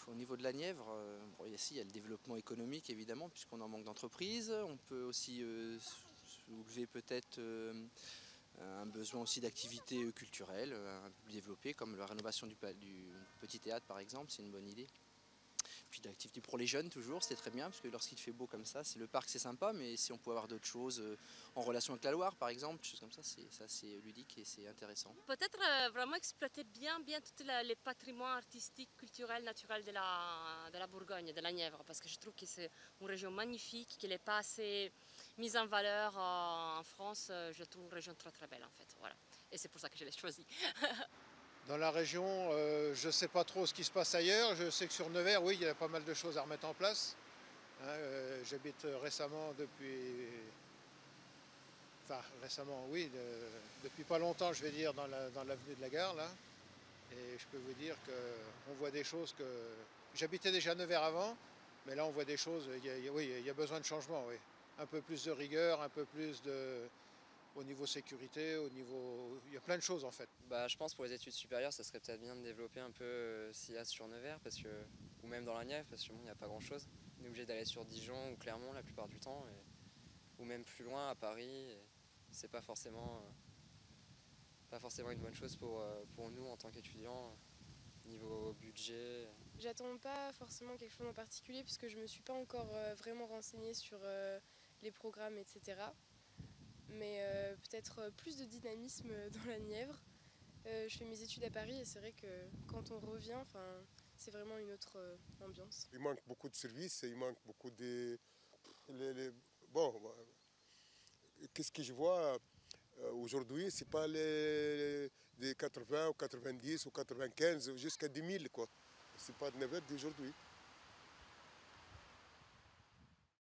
Au niveau de la Nièvre, bon, ici il y a le développement économique évidemment, puisqu'on en manque d'entreprises. On peut aussi soulever peut-être un besoin aussi d'activités culturelles un peu plus développées, comme la rénovation du petit théâtre par exemple, c'est une bonne idée. Puis d'activités pour les jeunes toujours, c'est très bien, parce que lorsqu'il fait beau comme ça, le parc c'est sympa, mais si on peut avoir d'autres choses en relation avec la Loire par exemple, des choses comme ça, c'est assez ludique et c'est intéressant. Peut-être vraiment exploiter bien tous les patrimoines artistiques, culturels, naturels de la Bourgogne, de la Nièvre, parce que je trouve que c'est une région magnifique, qu'elle n'est pas assez mise en valeur en France. Je trouve une région très belle en fait. Voilà. Et c'est pour ça que je l'ai choisie. Dans la région, je ne sais pas trop ce qui se passe ailleurs. Je sais que sur Nevers, oui, il y a pas mal de choses à remettre en place. Hein, j'habite récemment récemment, oui, depuis pas longtemps, je vais dire, dans l'avenue de la Gare, là. Et je peux vous dire qu'on voit des choses que... J'habitais déjà à Nevers avant, mais là on voit des choses, oui, il y a besoin de changement, oui. Un peu plus de rigueur, un peu plus de... Au niveau sécurité, au niveau... Il y a plein de choses en fait. Bah, je pense pour les études supérieures, ça serait peut-être bien de développer un peu SIA sur Nevers, ou même dans la Nièvre, parce que bon, il n'y a pas grand-chose. On est obligé d'aller sur Dijon ou Clermont la plupart du temps, ou même plus loin à Paris. C'est pas forcément une bonne chose pour nous en tant qu'étudiants, niveau budget. J'attends pas forcément quelque chose en particulier puisque je me suis pas encore vraiment renseignée sur les programmes, etc. Mais peut-être plus de dynamisme dans la Nièvre. Je fais mes études à Paris et c'est vrai que quand on revient, c'est vraiment une autre ambiance. Il manque beaucoup de services, il manque beaucoup de... Bon, qu'est-ce que je vois aujourd'hui, c'est pas des 80 ou 90 ou 95 jusqu'à 10 000, quoi. C'est pas de Nevers d'aujourd'hui.